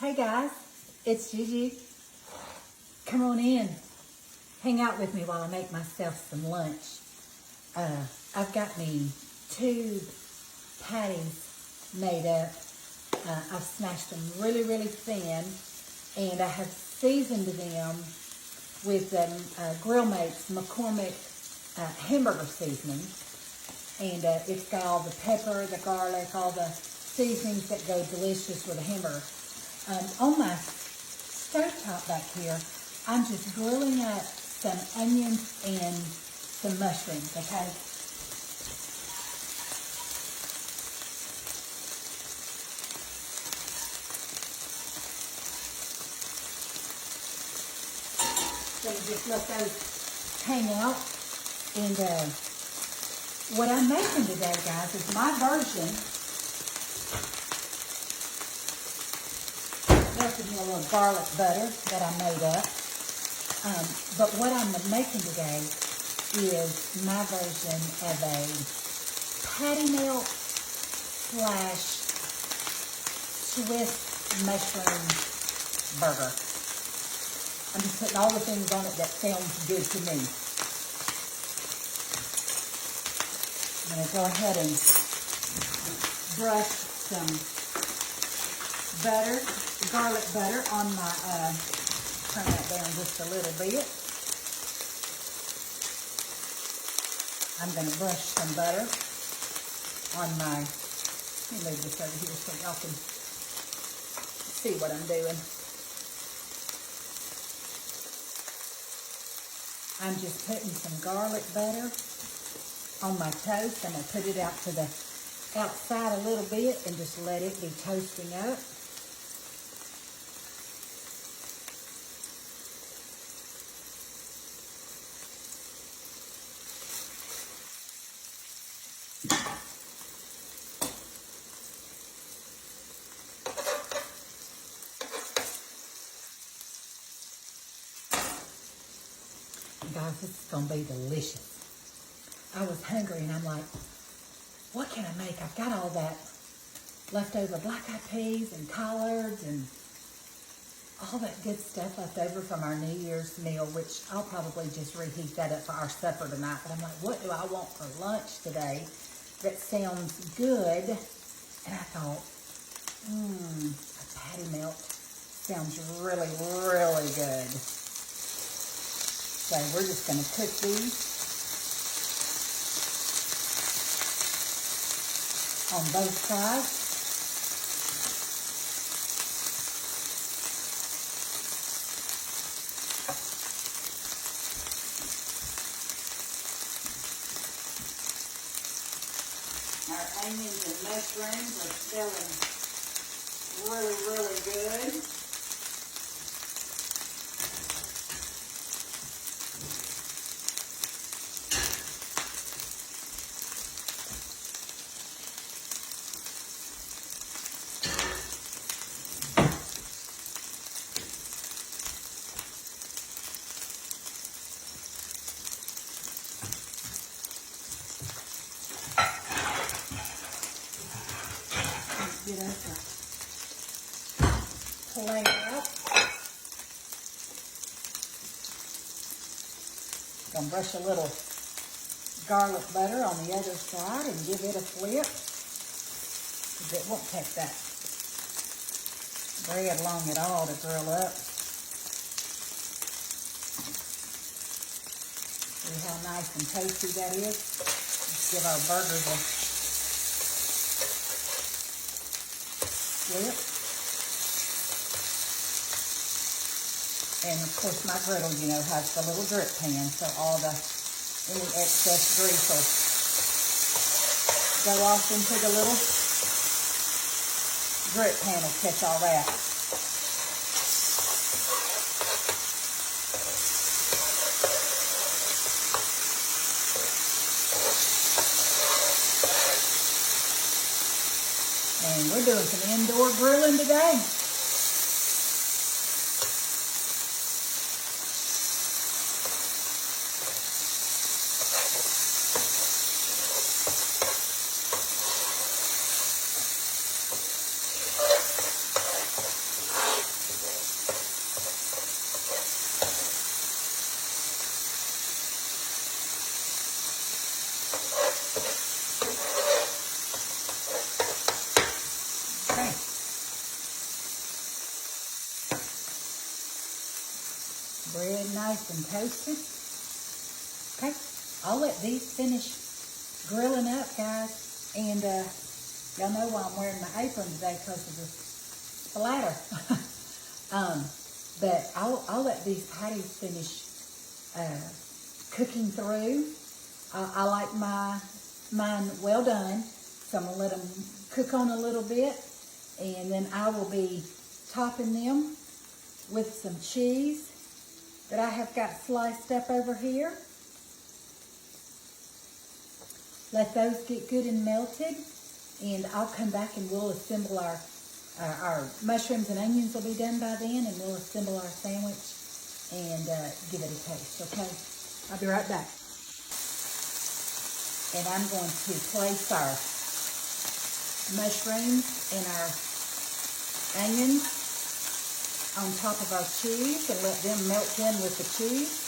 Hey guys, it's Gigi. Come on in. Hang out with me while I make myself some lunch. I've got me 2 patties made up. I've smashed them really, really thin, and I have seasoned them with Grill Mates McCormick hamburger seasoning. And it's got all the pepper, the garlic, all the seasonings that go delicious with a hamburger. On my stovetop back here, I'm just grilling up some onions and some mushrooms, okay? So you just let those hang out. And what I'm making today, guys, is my version. Melted me a little garlic butter that I made up. But what I'm making today is my version of a patty melt / Swiss mushroom burger. I'm just putting all the things on it that sounds good to me. I'm going to go ahead and brush some butter, garlic butter on my, turn that down just a little bit. I'm going to brush some butter on my, let me move this over here so y'all can see what I'm doing. I'm just putting some garlic butter on my toast. I'm going to put it out to the outside a little bit and just let it be toasting up. Guys, this is going to be delicious. I was hungry and I'm like, what can I make? I've got all that leftover black-eyed peas and collards and all that good stuff left over from our New Year's meal, which I'll probably just reheat that up for our supper tonight. But I'm like, what do I want for lunch today that sounds good? And I thought, a patty melt sounds really, really good. So we're just going to cook these on both sides. Our onions and mushrooms are smelling really, really good. Get us a plate out. Gonna brush a little garlic butter on the other side and give it a flip. It won't take that bread long at all to grill up. See how nice and toasty that is? Let's give our burgers a flip. And of course my griddle, you know, has the little drip pan, so all any excess grease will go off into the little drip pan will catch all that. And we're doing some indoor grilling today. bread nice and toasted. Okay, I'll let these finish grilling up, guys. And y'all know why I'm wearing my apron today, because of the splatter. But I'll let these patties finish cooking through. I like mine well done, so I'm gonna let them cook on a little bit, and then I will be topping them with some cheese that I have got sliced up over here. Let those get good and melted, and I'll come back and we'll assemble our mushrooms and onions will be done by then, and we'll assemble our sandwich and give it a taste, okay? I'll be right back. And I'm going to place our mushrooms and our onions on top of our cheese and let them melt in with the cheese.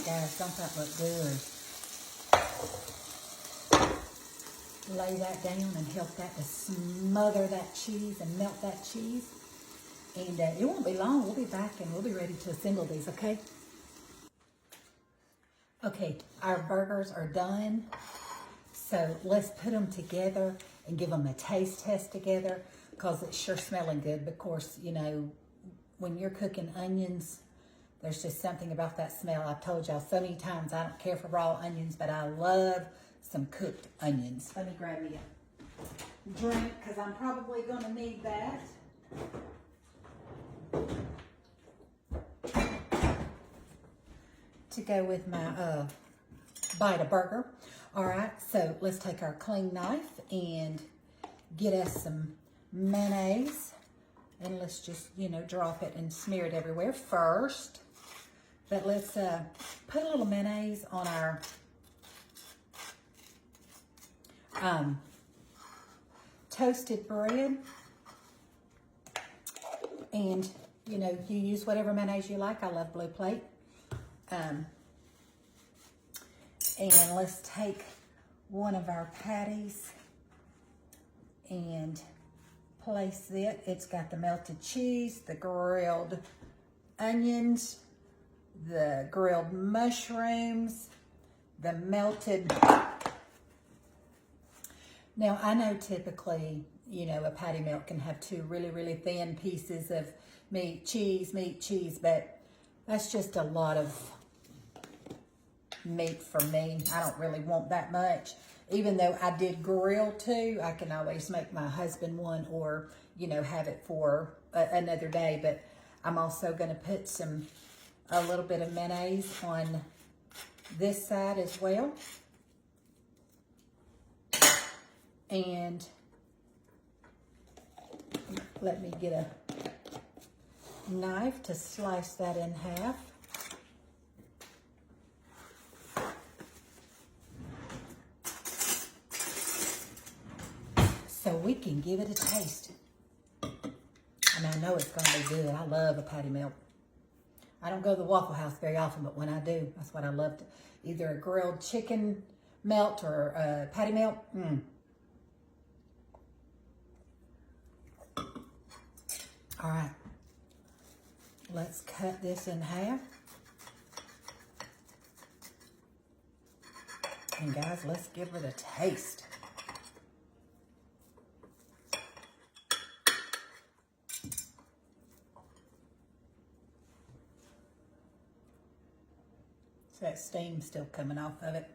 Guys, don't that look good? Lay that down and help that to smother that cheese and melt that cheese. And it won't be long. We'll be back and we'll be ready to assemble these, okay? Okay, our burgers are done. So let's put them together and give them a taste test together, because it's sure smelling good. But of course, you know, when you're cooking onions, there's just something about that smell. I've told y'all so many times, I don't care for raw onions, but I love some cooked onions. Let me grab me a drink, because I'm probably going to need that. To go with my bite of burger. All right, so let's take our clean knife and get us some mayonnaise. And let's just, you know, drop it and smear it everywhere first. But let's put a little mayonnaise on our toasted bread. And, you know, you use whatever mayonnaise you like. I love Blue Plate. And let's take one of our patties and place it. It's got the melted cheese, the grilled onions, the grilled mushrooms, the melted. Now, I know typically, you know, a patty melt can have two really, really thin pieces of meat, cheese, but that's just a lot of meat for me. I don't really want that much. Even though I did grill too, I can always make my husband one, or, you know, have it for another day. But I'm also going to put a little bit of mayonnaise on this side as well. And let me get a knife to slice that in half. So we can give it a taste. I mean, I know it's going to be good. I love a patty melt. I don't go to the Waffle House very often, but when I do, that's what I love. Either a grilled chicken melt or a patty melt. All right. Let's cut this in half. And guys, let's give it a taste. So that steam's still coming off of it.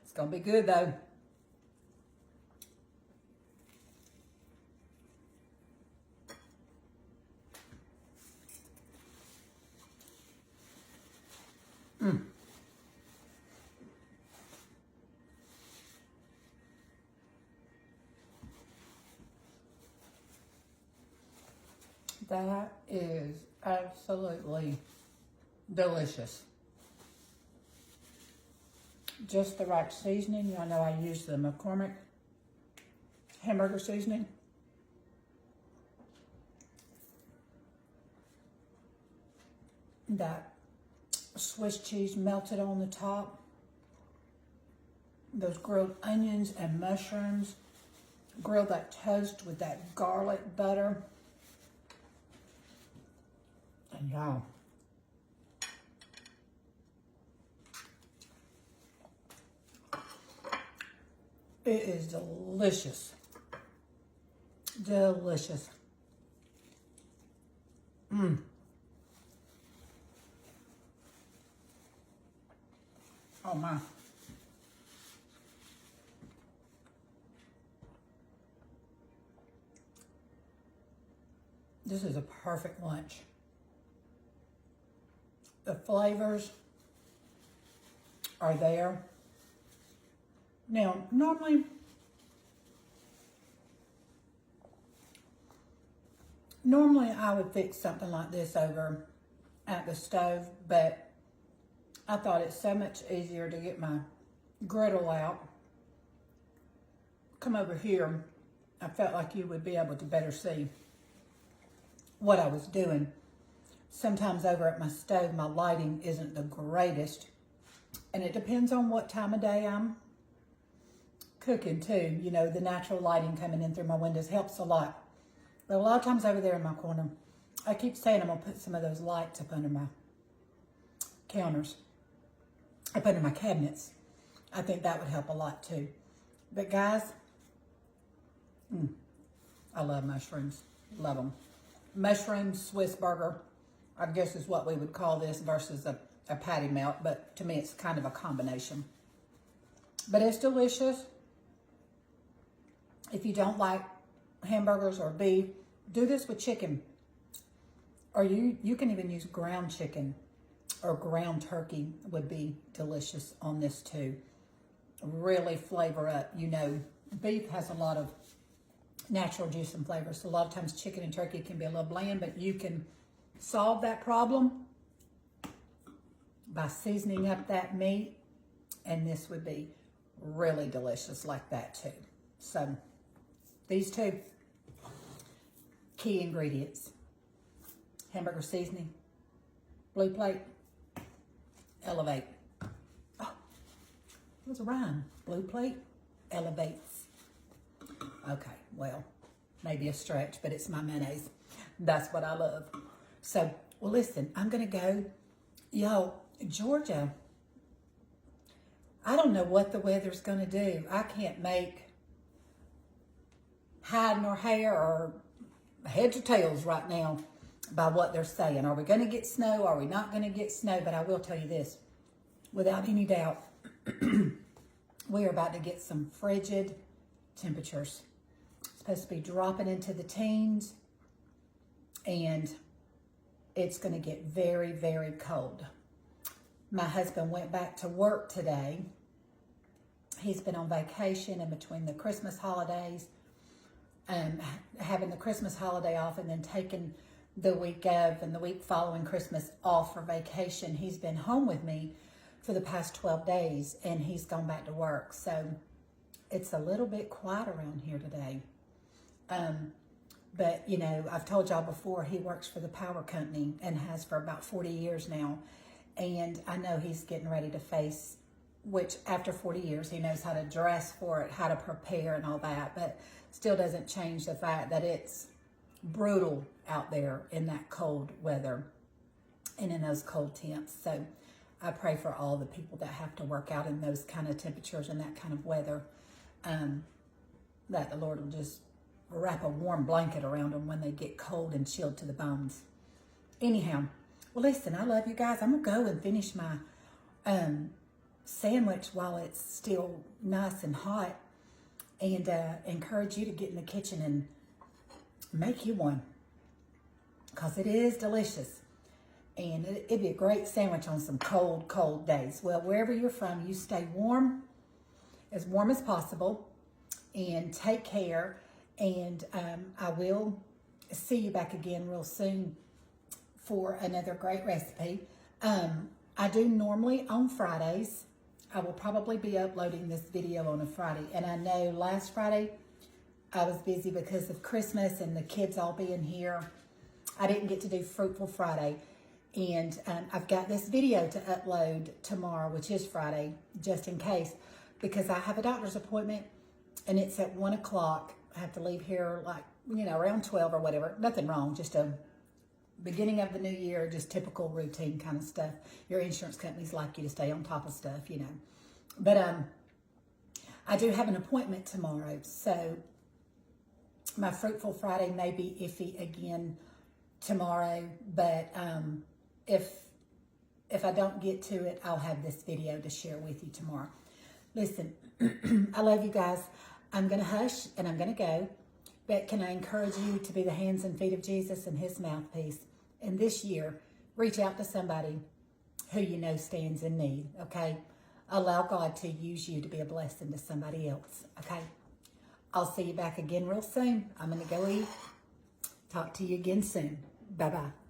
It's gonna be good though. That is absolutely delicious. Just the right seasoning. Y'all know I use the McCormick hamburger seasoning. that Swiss cheese melted on the top, those grilled onions and mushrooms, grilled that toast with that garlic butter. And y'all, it is delicious. Delicious. Oh my. This is a perfect lunch. The flavors are there. Now, normally I would fix something like this over at the stove, but I thought it's so much easier to get my griddle out. Come over here. I felt like you would be able to better see what I was doing. Sometimes over at my stove, my lighting isn't the greatest. And it depends on what time of day I'm cooking too. You know, the natural lighting coming in through my windows helps a lot. But a lot of times over there in my corner, I keep saying I'm gonna put some of those lights up under my counters, up under my cabinets. I think that would help a lot too. But guys, I love mushrooms, love them. Mushroom Swiss burger, I guess is what we would call this versus a patty melt, but to me it's kind of a combination. But it's delicious. If you don't like hamburgers or beef, do this with chicken. Or you can even use ground chicken or ground turkey would be delicious on this too. Really flavor up. You know, beef has a lot of natural juice and flavor. So a lot of times chicken and turkey can be a little bland, but you can solve that problem by seasoning up that meat, and this would be really delicious like that too. So these two key ingredients: hamburger seasoning, Blue Plate, Elevate. Oh, there's a rhyme. Blue Plate elevates. Okay, well, maybe a stretch, but it's my mayonnaise. That's what I love. So, well, listen, I'm going to go. Yo, Georgia, I don't know what the weather's going to do. I can't make hide nor hair or heads or tails right now by what they're saying. Are we going to get snow? Are we not going to get snow? But I will tell you this, without any doubt, we are about to get some frigid temperatures. It's supposed to be dropping into the teens, and it's going to get very, very cold. My husband went back to work today. He's been on vacation in between the Christmas holidays, having the Christmas holiday off and then taking the week of and the week following Christmas off for vacation. He's been home with me for the past 12 days, and he's gone back to work. So it's a little bit quiet around here today. But, you know, I've told y'all before, he works for the power company and has for about 40 years now. And I know he's getting ready to face, which after 40 years, he knows how to dress for it, how to prepare and all that. But still doesn't change the fact that it's brutal out there in that cold weather and in those cold temps. So I pray for all the people that have to work out in those kind of temperatures and that kind of weather, that the Lord will just wrap a warm blanket around them when they get cold and chilled to the bones. Anyhow, well, listen, I love you guys. I'm going to go and finish my sandwich while it's still nice and hot, and encourage you to get in the kitchen and make you one, because it is delicious. And it'd be a great sandwich on some cold, cold days. Well, wherever you're from, you stay warm as possible, and take care. And I will see you back again real soon for another great recipe. I do normally on Fridays. I will probably be uploading this video on a Friday. And I know last Friday I was busy because of Christmas and the kids all being here. I didn't get to do Fruitful Friday. And I've got this video to upload tomorrow, which is Friday, just in case, because I have a doctor's appointment and it's at 1 o'clock. I have to leave here like, around 12 or whatever. Nothing wrong, just a beginning of the new year, just typical routine kind of stuff. Your insurance companies like you to stay on top of stuff, But I do have an appointment tomorrow, so my Fruitful Friday may be iffy again tomorrow, but if I don't get to it, I'll have this video to share with you tomorrow. Listen, I love you guys. I'm going to hush and I'm going to go, but can I encourage you to be the hands and feet of Jesus and his mouthpiece? And this year, reach out to somebody who you know stands in need, okay? Allow God to use you to be a blessing to somebody else, okay? I'll see you back again real soon. I'm going to go eat. Talk to you again soon. Bye-bye.